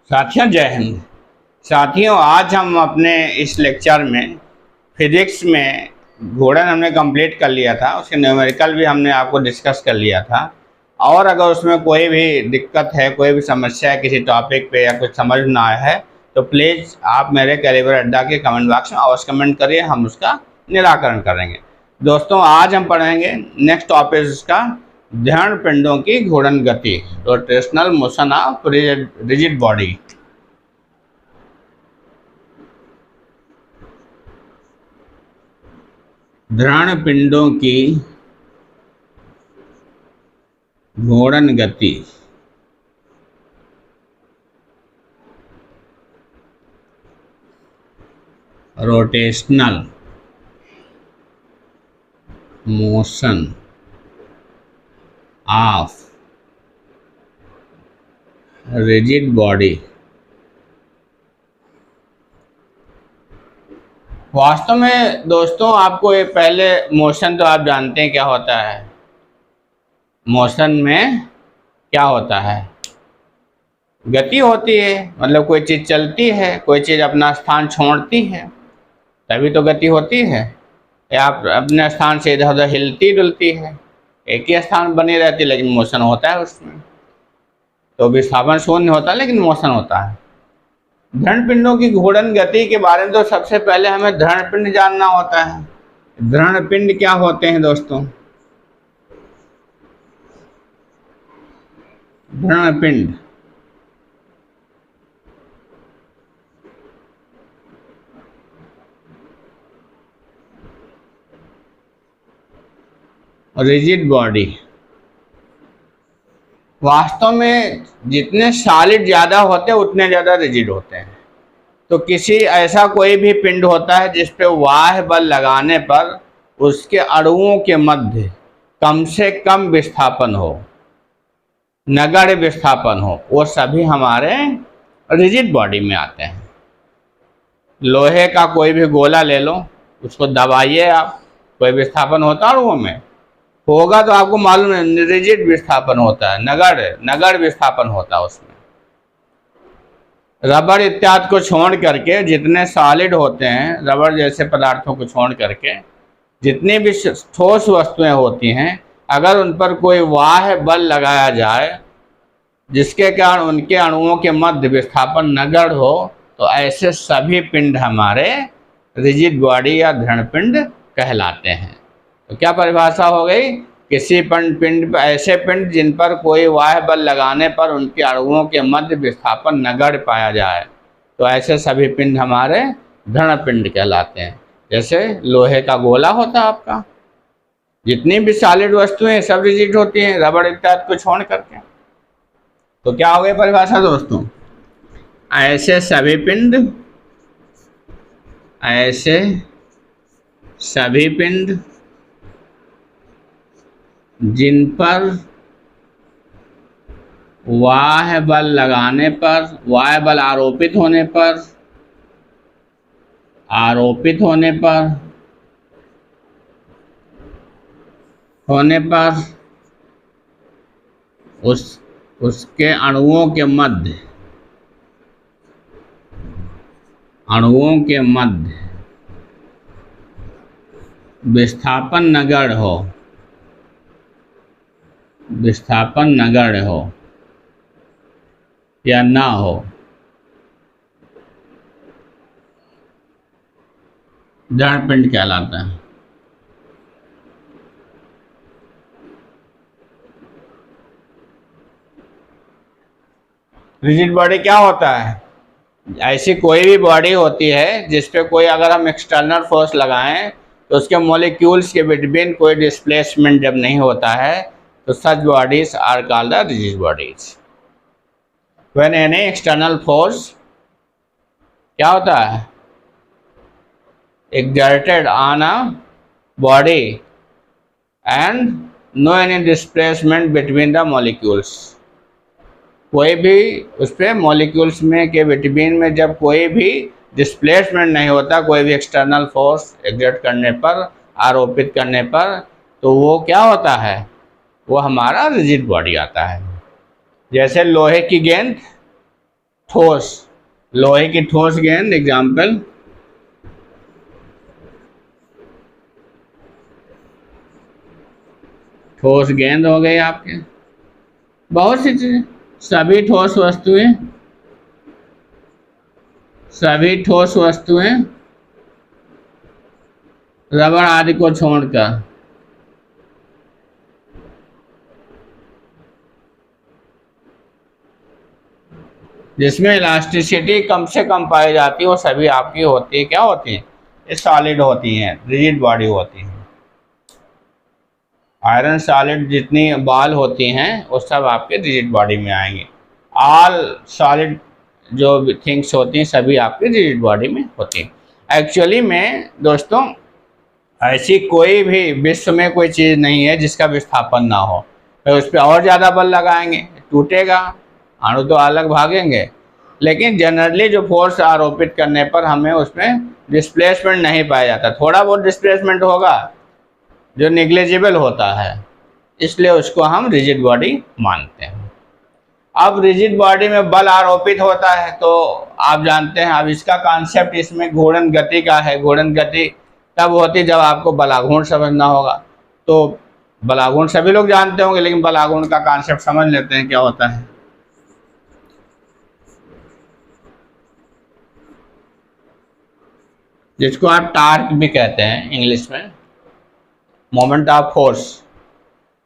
साथियों जय हिंद। साथियों आज हम अपने इस लेक्चर में फिजिक्स में घूर्णन हमने कंप्लीट कर लिया था, उसके न्यूमेरिकल भी हमने आपको डिस्कस कर लिया था। और अगर उसमें कोई भी दिक्कत है, कोई भी समस्या है किसी टॉपिक पे या कुछ समझ ना आया है तो प्लीज़ आप मेरे कैलिबर अड्डा के कमेंट बॉक्स में अवश्य कमेंट करिए, हम उसका निराकरण करेंगे। दोस्तों आज हम पढ़ेंगे नेक्स्ट टॉपिक का ध्यान पिंडों की घूर्णन गति, rotational motion of rigid body. ध्यान पिंडों की घूर्णन गति, rotational motion of rigid body. वास्तव में दोस्तों आपको ये पहले मोशन तो आप जानते हैं क्या होता है। मोशन में क्या होता है, गति होती है, मतलब कोई चीज़ चलती है, कोई चीज़ अपना स्थान छोड़ती है तभी तो गति होती है, या अपने स्थान से इधर उधर हिलती डुलती है, एक ही स्थान बनी रहती है लेकिन मोशन होता है उसमें। तो विस्थापन शून्य होता है लेकिन मोशन होता है। ध्रुव पिंडों की घूर्णन गति के बारे में तो सबसे पहले हमें ध्रुव पिंड जानना होता है। ध्रुव पिंड क्या होते हैं दोस्तों? ध्रुव पिंड रिजिड बॉडी। वास्तव में जितने सॉलिड ज़्यादा होते हैं उतने ज़्यादा रिजिड होते हैं। तो किसी ऐसा कोई भी पिंड होता है जिस पे बाह्य बल लगाने पर उसके अणुओं के मध्य कम से कम विस्थापन हो, नगण्य विस्थापन हो, वो सभी हमारे रिजिड बॉडी में आते हैं। लोहे का कोई भी गोला ले लो, उसको दबाइए आप, कोई विस्थापन होता है अणुओं में? होगा तो आपको मालूम है, रिजिड विस्थापन होता है, नगण्य विस्थापन होता है उसमें। रबर इत्यादि को छोड़ करके जितने सॉलिड होते हैं, रबर जैसे पदार्थों को छोड़ करके जितनी भी ठोस वस्तुएं होती हैं, अगर उन पर कोई बाह्य बल लगाया जाए जिसके कारण उनके अणुओं के मध्य विस्थापन नगण्य हो, तो ऐसे सभी पिंड हमारे रिजिड बॉडी या दृढ़ पिंड कहलाते हैं। तो क्या परिभाषा हो गई? किसी पिंड ऐसे पिंड जिन पर कोई बाह्य बल लगाने पर उनके अणुओं के मध्य विस्थापन नगण्य पाया जाए, तो ऐसे सभी पिंड हमारे दृढ़ पिंड कहलाते हैं। जैसे लोहे का गोला होता है आपका, जितनी भी सॉलिड वस्तुएं सब रिजिड होती हैं रबड़ इत्यादि को छोड़ करके। तो क्या हो गई परिभाषा दोस्तों? ऐसे सभी पिंड जिन पर बाह्य बल लगाने पर, बाह्य बल आरोपित होने पर उसके अणुओं के मध्य विस्थापन नगण्य हो या ना हो, दृढ़ पिंड कहलाता है। रिजिड बॉडी क्या होता है? ऐसी कोई भी बॉडी होती है जिस पे कोई अगर हम एक्सटर्नल फोर्स लगाएं तो उसके मॉलिक्यूल्स के बिटवीन कोई डिस्प्लेसमेंट जब नहीं होता है तो such bodies are called the rigid bodies. When any external force क्या होता है? exerted on a body and no any displacement between the molecules. कोई भी उस पर मॉलिक्यूल्स में के बिटवीन में जब कोई भी डिस्प्लेसमेंट नहीं होता, कोई भी एक्सटर्नल फोर्स एग्जर्ट करने पर, आरोपित करने पर, तो वो क्या होता है? वो हमारा रिजिड बॉडी आता है। जैसे लोहे की गेंद ठोस, लोहे की ठोस गेंद एग्जाम्पल, ठोस गेंद हो गई आपके। बहुत सी चीजें, सभी ठोस वस्तुएं, सभी ठोस वस्तुएं रबड़ आदि को छोड़कर, जिसमें इलास्टिसिटी कम से कम पाई जाती है, वो सभी आपकी होती है, क्या होती है, ये सॉलिड होती हैं, रिजिड बॉडी होती हैं। आयरन सॉलिड जितनी बॉल होती हैं वो सब आपके रिजिड बॉडी में आएंगे। ऑल सॉलिड जो थिंग्स होती हैं सभी आपकी रिजिड बॉडी में होती हैं। एक्चुअली में दोस्तों ऐसी कोई भी विश्व में कोई चीज़ नहीं है जिसका विस्थापन ना हो, तो उस पर और ज़्यादा बल लगाएंगे टूटेगा, अणु तो अलग भागेंगे। लेकिन जनरली जो फोर्स आरोपित करने पर हमें उसमें डिस्प्लेसमेंट नहीं पाया जाता, थोड़ा बहुत डिस्प्लेसमेंट होगा जो निग्लेजिबल होता है, इसलिए उसको हम रिजिड बॉडी मानते हैं। अब रिजिड बॉडी में बल आरोपित होता है तो आप जानते हैं, अब इसका कॉन्सेप्ट इसमें घूर्णन गति का है। घूर्णन गति तब होती जब आपको बलाघूर्ण समझना होगा। तो बलाघूर्ण सभी लोग जानते होंगे, लेकिन बलाघूर्ण का कॉन्सेप्ट समझ लेते हैं क्या होता है। जिसको आप टार्क भी कहते हैं इंग्लिश में, मोमेंट ऑफ फोर्स,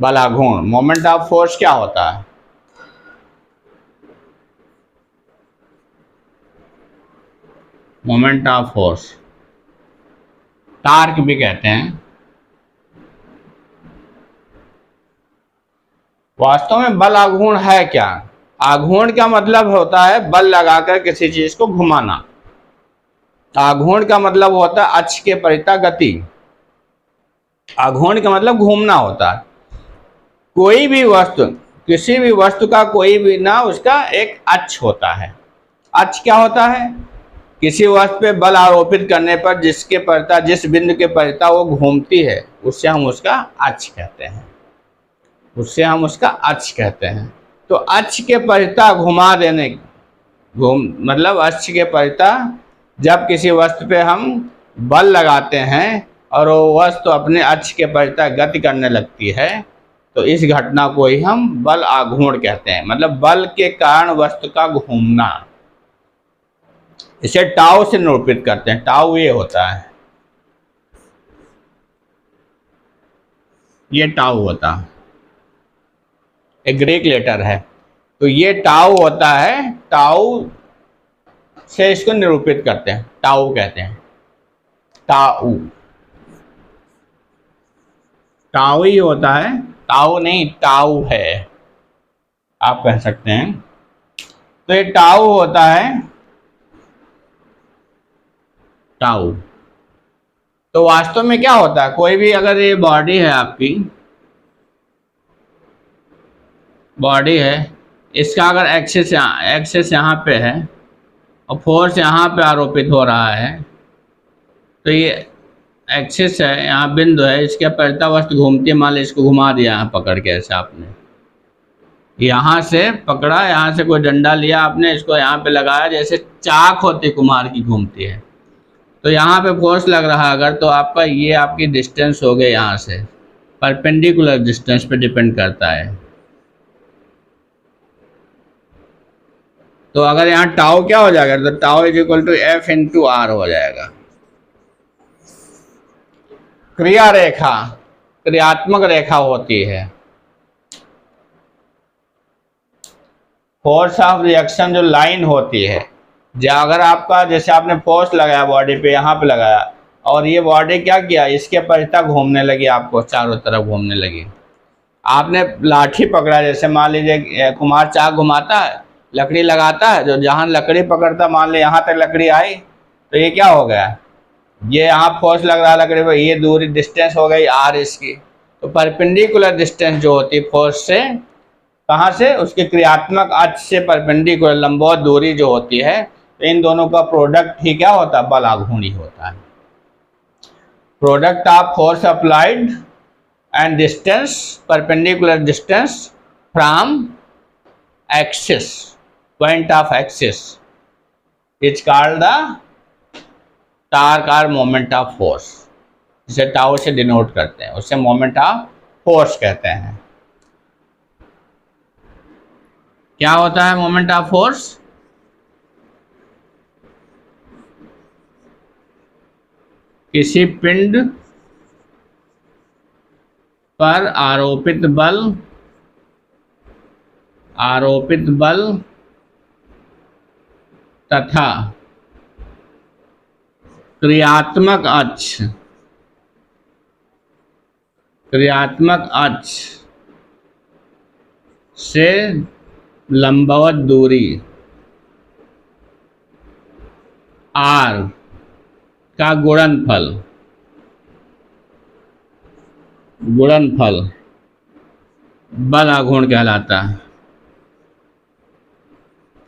बलाघूर्ण। मोमेंट ऑफ फोर्स क्या होता है, मोमेंट ऑफ फोर्स, टार्क भी कहते हैं। वास्तव में बल आघूर्ण है क्या? आघूर्ण का मतलब होता है बल लगाकर किसी चीज को घुमाना। आघूर्ण का मतलब होता है अक्ष के परिता गति। आघूर्ण का मतलब घूमना होता है। कोई भी वस्तु, किसी भी वस्तु का कोई भी ना उसका एक अक्ष होता है। अक्ष क्या होता है? किसी वस्तु पे बल आरोपित करने पर जिसके परिता, जिस बिंदु के परिता वो घूमती है, उससे हम उसका अक्ष कहते हैं। उससे हम उसका अक्ष कहते हैं। तो अक्ष के परिता घुमा देने, मतलब अक्ष के परिता जब किसी वस्तु पे हम बल लगाते हैं और वो वस्तु अपने अक्ष के परिता गति करने लगती है, तो इस घटना को ही हम बल आघूर्ण कहते हैं। मतलब बल के कारण वस्तु का घूमना। इसे टाउ से निरूपित करते हैं। टाउ ये होता है, ये टाउ होता है, एक ग्रीक लेटर है, तो ये टाउ होता है। टाउ से इसको निरूपित करते हैं, टाउ कहते हैं। टाउ, टाउ ही होता है, टाउ नहीं टाउ है आप कह सकते हैं। तो ये टाउ होता है, टाउ। तो वास्तव में क्या होता है, कोई भी अगर ये बॉडी है, आपकी बॉडी है, इसका अगर एक्सेस यहाँ पे है और फोर्स यहाँ पे आरोपित हो रहा है, तो ये एक्सिस है, यहाँ बिंदु है, इसके परिता वस्तु घूमती है। मान ली इसको घुमा दिया यहाँ पकड़ के, ऐसे आपने यहाँ से पकड़ा, यहाँ से कोई डंडा लिया आपने, इसको यहाँ पे लगाया, जैसे चाक होती कुम्हार की घूमती है, तो यहाँ पे फोर्स लग रहा है अगर, तो आपका ये आपकी डिस्टेंस हो गई, यहाँ से परपेंडिकुलर डिस्टेंस पे डिपेंड करता है। तो अगर यहाँ टाउ क्या हो जाएगा, तो tau is equal to F into R हो जाएगा। क्रिया रेखा, क्रियात्मक रेखा होती है। फोर्स ऑफ रिएक्शन जो लाइन होती है, अगर आपका जैसे आपने फोर्स लगाया बॉडी पे, यहाँ पे लगाया, और ये बॉडी क्या किया, इसके परिता घूमने लगी, आपको चारों तरफ घूमने लगी। आपने लाठी पकड़ा, जैसे मान लीजिए कुम्हार चाक घुमाता है, लकड़ी लगाता है, जो जहाँ लकड़ी पकड़ता, मान ली यहाँ तक लकड़ी आई, तो ये क्या हो गया, ये यहाँ फोर्स लग रहा है लकड़ी पर, ये दूरी डिस्टेंस हो गई आर इसकी। तो परपेंडिकुलर डिस्टेंस जो होती है फोर्स से, कहाँ से, उसके क्रियात्मक अक्ष से परपेंडिकुलर लंबवत दूरी जो होती है, तो इन दोनों का प्रोडक्ट ही क्या होता है, बल आघूर्ण ही होता है। Product of force applied and distance, perpendicular distance from axis point of axis is called the torque और मोमेंट ऑफ फोर्स, जिसे टाउ से डिनोट करते हैं, उसे मोमेंट ऑफ फोर्स कहते हैं। क्या होता है मोमेंट ऑफ फोर्स? किसी पिंड पर आरोपित बल तथा क्रियात्मक अक्ष से लंबवत दूरी r का गुणनफल बल आघूर्ण कहलाता है।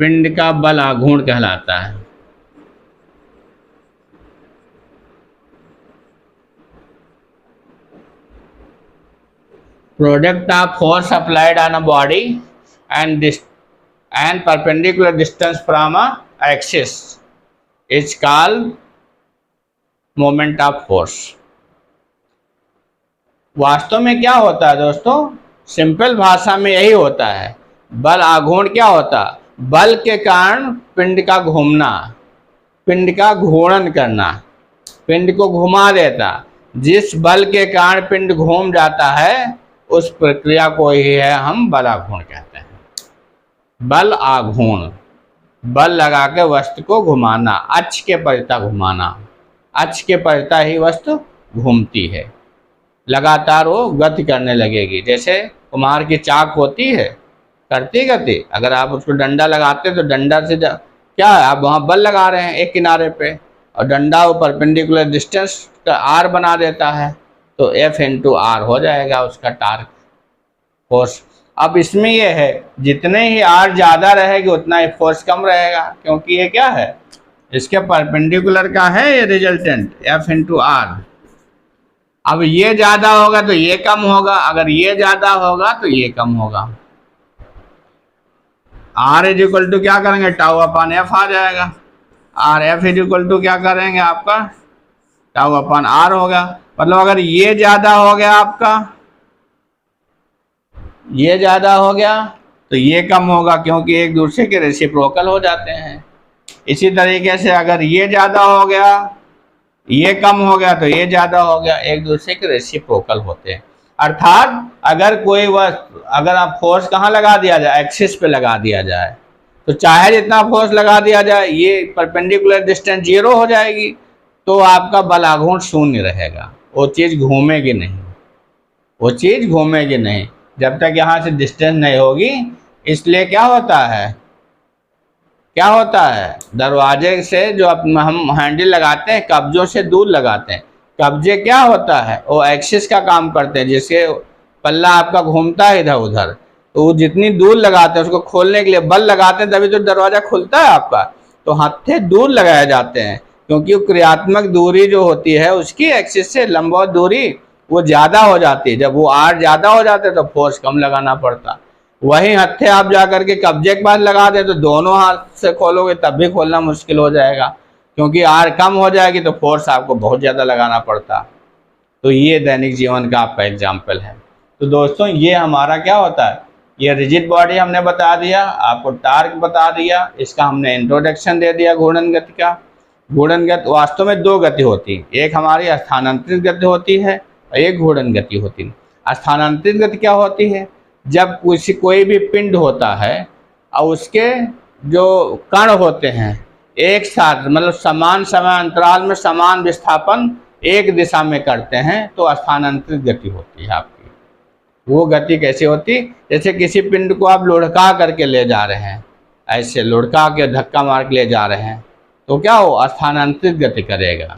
पिंड का बल आघूर्ण कहलाता है। Product of force applied on a body and perpendicular distance from a axis is called moment of force। वास्तव में क्या होता है दोस्तों? सिंपल भाषा में यही होता है। बल आघूर्ण क्या होता? बल के कारण पिंड का घूमना, पिंड का घूर्णन करना, पिंड को घुमा देता। जिस बल के कारण पिंड घूम जाता है उस प्रक्रिया को ही है हम बल आघूर्ण कहते हैं। बल आघूर्ण, बल लगा के वस्तु को घुमाना, अक्ष के परिता घुमाना। अक्ष के परिता ही वस्तु घूमती है, लगातार वो गति करने लगेगी। जैसे कुम्हार की चाक होती है, करती गति। अगर आप उसको डंडा लगाते तो डंडा से क्या है, आप वहाँ बल लगा रहे हैं एक किनारे पे, और डंडा वो परपेंडिकुलर डिस्टेंस का आर बना देता है, तो F इंटू आर हो जाएगा उसका टार्क फोर्स। अब इसमें ये है, जितने ही आर ज़्यादा रहेगी उतना ही फोर्स कम रहेगा, क्योंकि ये क्या है, इसके परपेंडिकुलर का है ये रिजल्टेंट F इंटू आर। अब ये ज़्यादा होगा तो ये कम होगा, अगर ये ज़्यादा होगा तो ये कम होगा। R इज इक्वल टू क्या करेंगे, टाउ अपॉन F आ जाएगा। R F is equal to क्या करेंगे आपका, टाउ अपॉन R होगा। मतलब अगर ये ज़्यादा हो गया आपका, ये ज़्यादा हो गया तो ये कम होगा, क्योंकि एक दूसरे के रेसिप्रोकल हो जाते हैं। इसी तरीके से अगर ये ज़्यादा हो गया, ये कम हो गया तो ये ज़्यादा हो गया, एक दूसरे के रेसिप्रोकल होते हैं। अर्थात अगर कोई वस्तु, अगर आप फोर्स कहाँ लगा दिया जाए, एक्सिस पे लगा दिया जाए, तो चाहे जितना फोर्स लगा दिया जाए ये परपेंडिकुलर डिस्टेंस 0 हो जाएगी, तो आपका बल आघूर्ण शून्य रहेगा। वो चीज़ घूमेगी नहीं, वो चीज़ घूमेगी नहीं जब तक यहाँ से डिस्टेंस नहीं होगी। इसलिए क्या होता है, क्या होता है, दरवाजे से जो हम हैंडल लगाते हैं कब्जों से दूर लगाते हैं। कब्जे क्या होता है, वो एक्सिस का काम करते हैं, जिसके पल्ला आपका घूमता है इधर उधर, तो वो जितनी दूर लगाते हैं उसको खोलने के लिए बल लगाते हैं, तभी तो दरवाज़ा खुलता है आपका। तो हत्थे दूर लगाए जाते हैं, क्योंकि क्रियात्मक दूरी जो होती है उसकी एक्सिस से लंबवत दूरी वो ज़्यादा हो जाती है। जब वो आर ज़्यादा हो जाते हैं तो फोर्स कम लगाना पड़ता। वही हत्थे आप जा करके कब्जे के पास लगा दें तो दोनों हाथ से खोलोगे तब भी खोलना मुश्किल हो जाएगा, क्योंकि आर कम हो जाएगी तो फोर्स आपको बहुत ज़्यादा लगाना पड़ता। तो ये दैनिक जीवन का आपका एग्जाम्पल है। तो दोस्तों ये हमारा क्या होता है, ये रिजिड बॉडी हमने बता दिया, आपको टार्क बता दिया, इसका हमने इंट्रोडक्शन दे दिया घूर्णन गति का। घूर्णन गति वास्तव में दो गति होती है, एक हमारी स्थानांतरित गति होती है और एक घूर्णन गति होती है। स्थानांतरित गति क्या होती है, जब कोई भी पिंड होता है और उसके जो कण होते हैं एक साथ, मतलब समान समय अंतराल में समान विस्थापन एक दिशा में करते हैं, तो स्थानांतरित गति होती है आपकी। वो गति कैसे होती, जैसे किसी पिंड को आप लुढ़का करके ले जा रहे हैं, ऐसे लुढ़का के धक्का मार के ले जा रहे हैं, तो क्या हो, स्थानांतरित गति करेगा।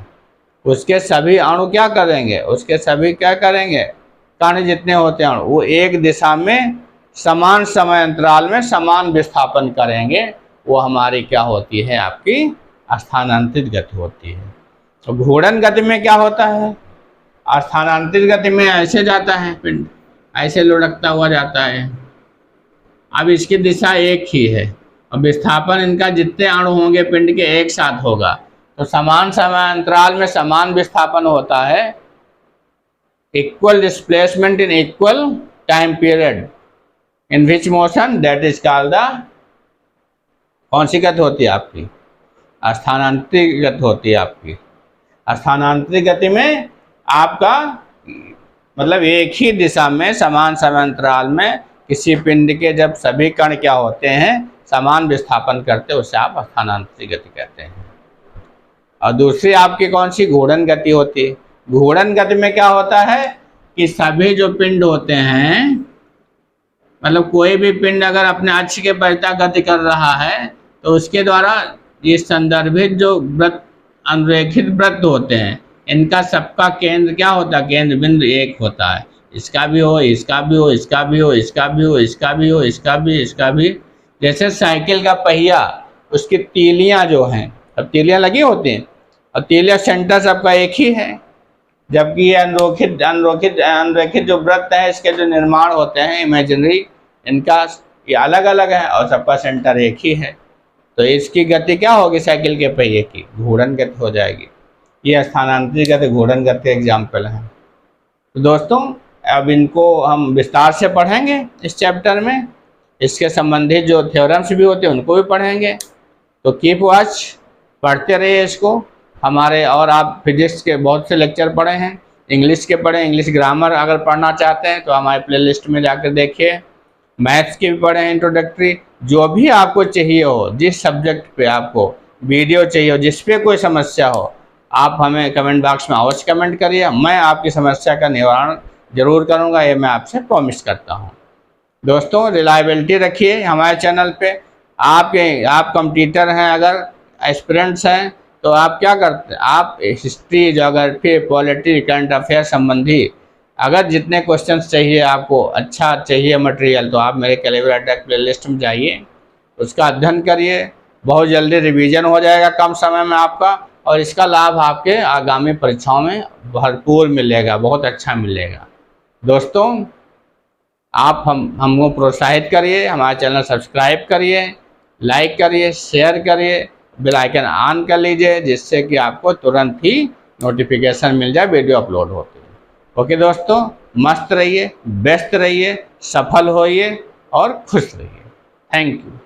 उसके सभी अणु क्या करेंगे, उसके सभी क्या करेंगे, कण जितने होते हैं वो एक दिशा में समान समय अंतराल में समान विस्थापन करेंगे। वो हमारी क्या होती है, आपकी स्थानांतरित गति होती है। तो घूर्णन गति में क्या होता है, स्थानांतरित गति में ऐसे जाता है पिंड, ऐसे लुढ़कता हुआ जाता है। अब इसकी दिशा एक ही है और विस्थापन इनका जितने अणु होंगे पिंड के एक साथ होगा। तो समान समय अंतराल में समान विस्थापन होता है, equal displacement in equal time period in which motion, that is called the, कौन सी गति होती है आपकी? स्थानांतरित गति होती है आपकी। स्थानांतरित गति में आपका मतलब एक ही दिशा में समान समय अंतराल में किसी पिंड के जब सभी कण क्या होते हैं, समान विस्थापन करते हैं, उसे आप स्थानांतरित गति कहते हैं। और दूसरी आपकी कौन सी? घूर्णन गति होती है। घूर्णन गति में क्या होता है कि सभी जो पिंड होते हैं, मतलब कोई भी पिंड अगर अपने अक्ष के परितः गति कर रहा है तो उसके द्वारा ये संदर्भित जो वृत्त, अनुरेखित वृत्त होते हैं, इनका सबका केंद्र क्या होता है? केंद्र बिंदु एक होता है। इसका भी हो, इसका भी हो, इसका भी हो, इसका भी हो, इसका भी हो, इसका भी, इसका भी। जैसे साइकिल का पहिया, उसकी तीलियां जो हैं, अब तीलियां लगी होती हैं और तीलियां सेंटर सबका एक ही है, जबकि ये अनरेखित जो वृत्त है, इसके जो निर्माण होते हैं इमेजिनरी, इनका ये अलग अलग है और सबका सेंटर एक ही है। तो इसकी गति क्या होगी? साइकिल के पहिए की घूर्णन गति हो जाएगी। ये स्थानांतरित गति, घूर्णन गति के एग्जाम्पल हैं। तो दोस्तों अब इनको हम विस्तार से पढ़ेंगे इस चैप्टर में। इसके संबंधित जो थ्योरम्स भी होते हैं उनको भी पढ़ेंगे। तो कीप वॉच, पढ़ते रहिए इसको। हमारे और आप फिजिक्स के बहुत से लेक्चर पढ़े हैं, इंग्लिश के पढ़े, इंग्लिश ग्रामर अगर पढ़ना चाहते हैं तो हमारे प्लेलिस्ट में जाकर देखिए। मैथ्स के भी पढ़े हैं, इंट्रोडक्टरी। जो भी आपको चाहिए हो, जिस सब्जेक्ट पे आपको वीडियो चाहिए हो, जिस पे कोई समस्या हो, आप हमें कमेंट बॉक्स में अवश्य कमेंट करिए। मैं आपकी समस्या का निवारण जरूर करूंगा, ये मैं आपसे प्रॉमिस करता हूं। दोस्तों रिलायबिलिटी रखिए हमारे चैनल पे। आप कंप्यूटर हैं, अगर एस्पिरेंट्स हैं, तो आप क्या करते हैं? आप history, geography, polity, current affair संबंधी अगर जितने क्वेश्चंस चाहिए, आपको अच्छा चाहिए मटेरियल, तो आप मेरे कैलिबर टेक प्लेलिस्ट में जाइए, उसका अध्ययन करिए। बहुत जल्दी रिवीजन हो जाएगा कम समय में आपका, और इसका लाभ आपके आगामी परीक्षाओं में भरपूर मिलेगा, बहुत अच्छा मिलेगा। दोस्तों आप हमको प्रोत्साहित करिए, हमारा चैनल सब्सक्राइब करिए, लाइक करिए, शेयर करिए, बेल आइकन ऑन कर लीजिए, जिससे कि आपको तुरंत ही नोटिफिकेशन मिल जाए वीडियो अपलोड होते। ओके दोस्तों, मस्त रहिए, व्यस्त रहिए, सफल होइए और खुश रहिए। Thank you.